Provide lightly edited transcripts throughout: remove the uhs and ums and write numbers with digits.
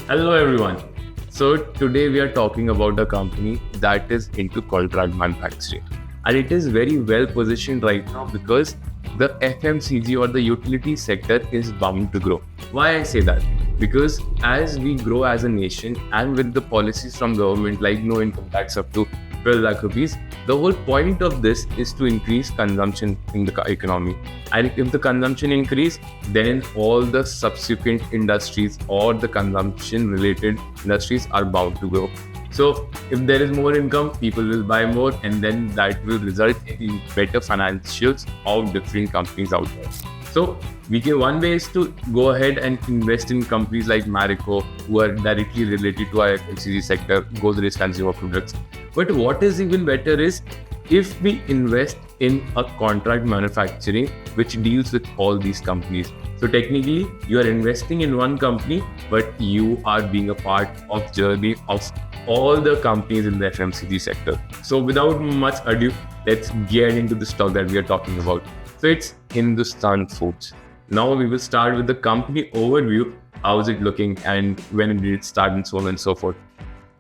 Hello everyone. So today we are talking about a company that is into contract manufacturing, and it is very well positioned right now because the FMCG or the utility sector is bound to grow. Why I say that? Because as we grow as a nation and with the policies from government like no income tax up to 12 lakh rupees, the whole point of this is to increase consumption in the economy. And if the consumption increase, then all the subsequent industries or the consumption related industries are bound to grow. So if there is more income, people will buy more, and then that will result in better financials of different companies out there. So one way is to go ahead and invest in companies like Marico, who are directly related to our FMCG sector, Godrej Consumer Products. But what is even better is if we invest in a contract manufacturing which deals with all these companies. So technically, you are investing in one company, but you are being a part of journey of all the companies in the FMCG sector. So without much ado, let's get into the stock that we are talking about. So it's Hindustan Foods. Now we will start with the company overview. How is it looking and when did it start and so on and so forth.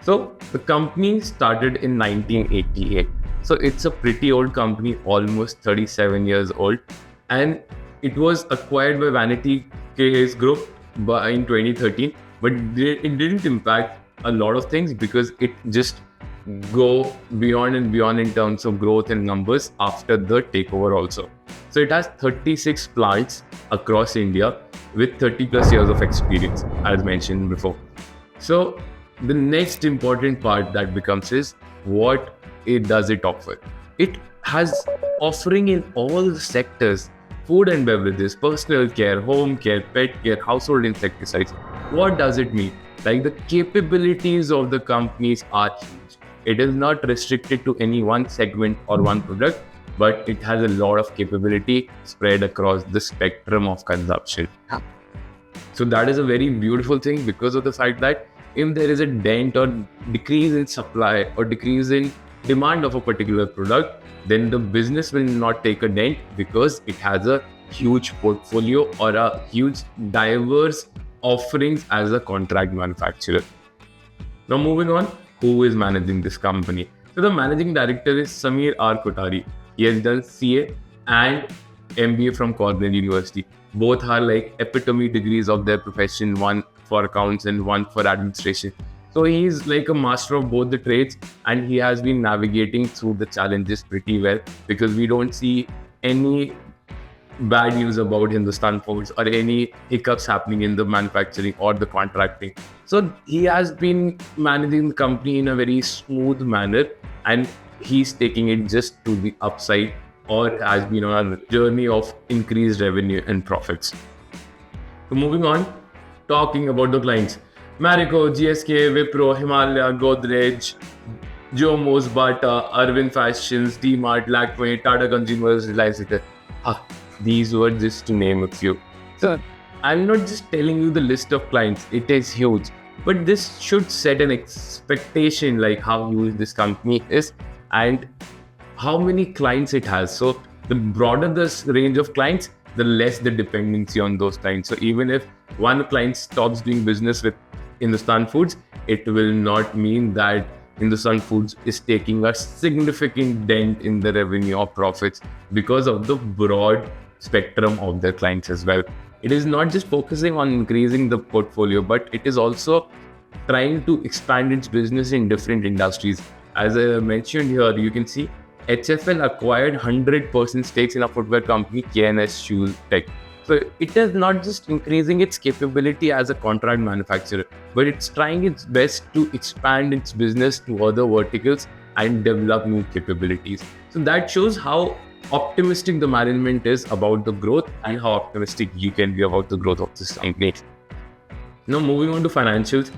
So the company started in 1988. So it's a pretty old company, almost 37 years old. And it was acquired by Vanity KS Group in 2013. But it didn't impact a lot of things because it just go beyond and beyond in terms of growth and numbers after the takeover also. So it has 36 plants across India with 30 plus years of experience, as mentioned before. So the next important part that becomes is what it does it offer. It has offering in all sectors: food and beverages, personal care, home care, pet care, household insecticides. What does it mean? Like the capabilities of the companies are huge. It is not restricted to any one segment or one product, but it has a lot of capability spread across the spectrum of consumption. So that is a very beautiful thing because of the fact that if there is a dent or decrease in supply or decrease in demand of a particular product, then the business will not take a dent because it has a huge portfolio or a huge diverse offerings as a contract manufacturer. Now moving on, who is managing this company? So the managing director is Samir R. Kotari. He has done CA and MBA from Cornell University. Both are like epitome degrees of their profession, one for accounts and one for administration. So he's like a master of both the trades, and he has been navigating through the challenges pretty well because we don't see any bad news about Hindustan Foods or any hiccups happening in the manufacturing or the contracting. So he has been managing the company in a very smooth manner, and he's taking it just to the upside or has been on a journey of increased revenue and profits. So moving on, talking about the clients. Marico, GSK, Wipro, Himalaya, Godrej, Jomos, Bata, Arvind Fashions, D-Mart, Lakme, Tata Consumers, Reliance Retail. These were just to name a few. So I'm not just telling you the list of clients, it is huge. But this should set an expectation like how huge this company is and how many clients it has. So the broader the range of clients, the less the dependency on those clients. So even if one client stops doing business with Hindustan Foods, it will not mean that Hindustan Foods is taking a significant dent in the revenue or profits because of the broad spectrum of their clients as well. It is not just focusing on increasing the portfolio, but it is also trying to expand its business in different industries. As I mentioned here, you can see HFL acquired 100% stakes in a footwear company, KNS Shoe Tech. So it is not just increasing its capability as a contract manufacturer, but it's trying its best to expand its business to other verticals and develop new capabilities. So that shows how optimistic the management is about the growth and how optimistic you can be about the growth of this company. Now moving on to financials,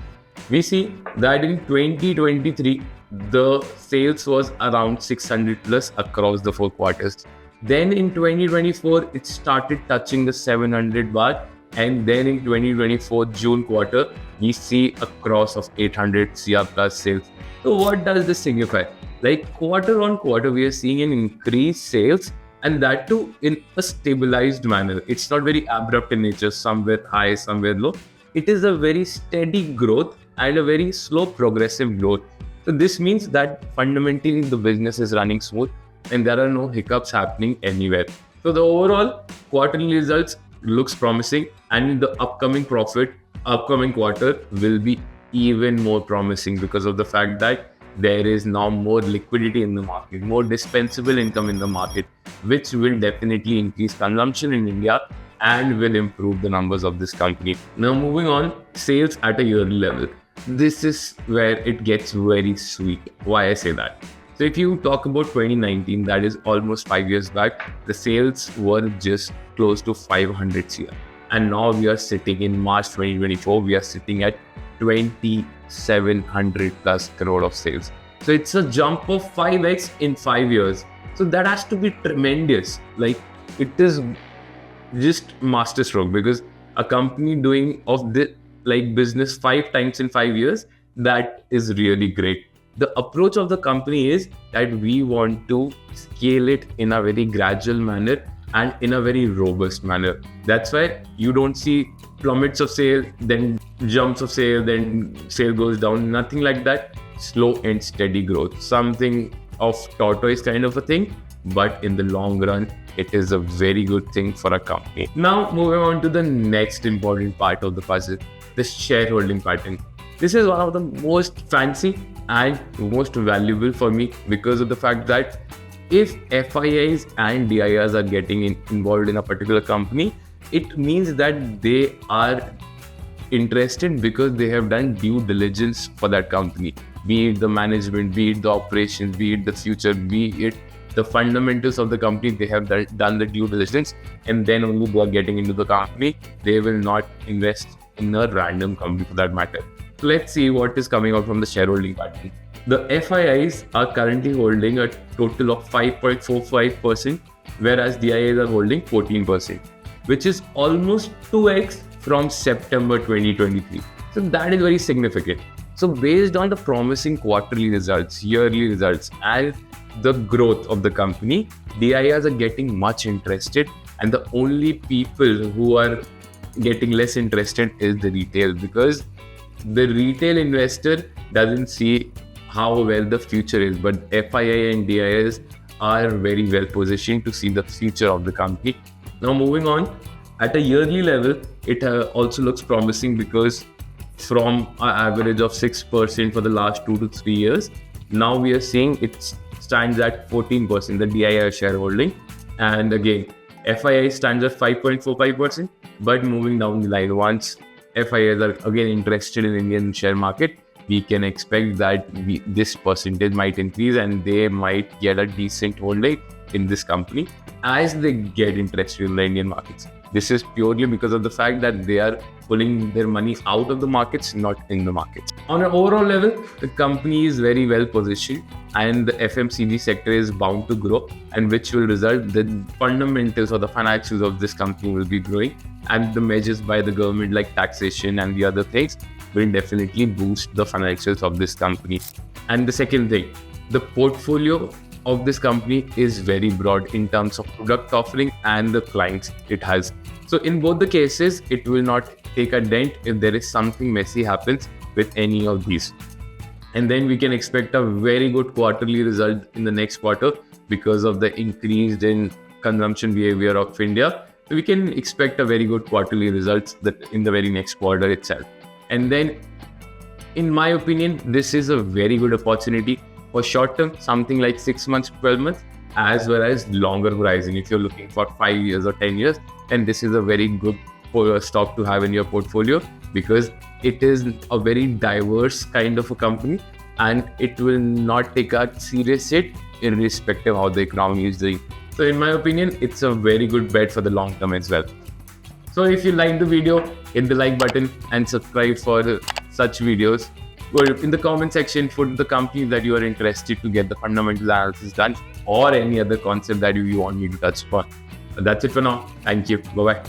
we see that in 2023, the sales was around 600 plus across the 4 quarters. Then in 2024, it started touching the 700 bar. And then in 2024 June quarter, we see a cross of 800 CR plus sales. So what does this signify? Like quarter on quarter, we are seeing an increased sales, and that too in a stabilized manner. It's not very abrupt in nature, somewhere high, somewhere low. it is a very steady growth and a very slow progressive growth. So this means that fundamentally the business is running smooth and there are no hiccups happening anywhere. So the overall quarterly results looks promising, and the upcoming quarter will be even more promising because of the fact that there is now more liquidity in the market, more dispensable income in the market, which will definitely increase consumption in India and will improve the numbers of this company. Now, moving on, sales at a yearly level. This is where it gets very sweet. Why I say that? So if you talk about 2019, that is almost 5 years back, the sales were just close to 500 CR. And now we are sitting in March 2024, we are sitting at 2,700 plus crore of sales. So it's a jump of 5x in 5 years. So that has to be tremendous. Like, it is just masterstroke, because a company doing of the business 5 times in 5 years, that is really great. The approach of the company is that we want to scale it in a very gradual manner and in a very robust manner. That's why you don't see plummets of sale, then jumps of sale, then sale goes down. Nothing like that. Slow and steady growth. Something of tortoise kind of a thing, but in the long run, it is a very good thing for a company. Now, moving on to the next important part of the puzzle, the shareholding pattern. This is one of the most fancy and most valuable for me because of the fact that if FIIs and DIIs are getting involved in a particular company, it means that they are interested because they have done due diligence for that company, be it the management, be it the operations, be it the future, be it the fundamentals of the company. They have done the due diligence, and then only they are getting into the company. They will not invest in a random company for that matter. So let's see what is coming out from the shareholding pattern. The FIIs are currently holding a total of 5.45%, whereas DIIs are holding 14%, which is almost 2x from September 2023. So that is very significant. So based on the promising quarterly results, yearly results, and the growth of the company, DIIs are getting much interested, and the only people who are getting less interested is the retail, because the retail investor doesn't see how well the future is, but FII and DIIs are very well positioned to see the future of the company. Now, moving on, at a yearly level, it also looks promising because from an average of 6% for the last 2 to 3 years, now we are seeing it stands at 14%, the DII shareholding. And again, FII stands at 5.45%, but moving down the line, once FIIs are again interested in Indian share market, we can expect that this percentage might increase and they might get a decent holding in this company as they get interested in the Indian markets. This is purely because of the fact that they are pulling their money out of the markets, not in the markets. On an overall level, the company is very well positioned and the FMCG sector is bound to grow, and which will result the fundamentals or the financials of this company will be growing, and the measures by the government like taxation and the other things will definitely boost the financials of this company. And the second thing, the portfolio of this company is very broad in terms of product offering and the clients it has. So in both the cases, it will not take a dent if there is something messy happens with any of these. And then we can expect a very good quarterly result in the next quarter because of the increase in consumption behavior of India. So we can expect a very good quarterly results that in the very next quarter itself. And then, in my opinion, this is a very good opportunity for short term, something like 6 months, 12 months, as well as longer horizon. If you're looking for 5 years or 10 years, then this is a very good stock to have in your portfolio because it is a very diverse kind of a company and it will not take a serious hit irrespective of how the economy is doing. So in my opinion, it's a very good bet for the long term as well. So if you like the video, hit the like button and subscribe for such videos. Go in the comment section, put the company that you are interested to get the fundamental analysis done or any other concept that you want me to touch upon. That's it for now. Thank you. Bye-bye.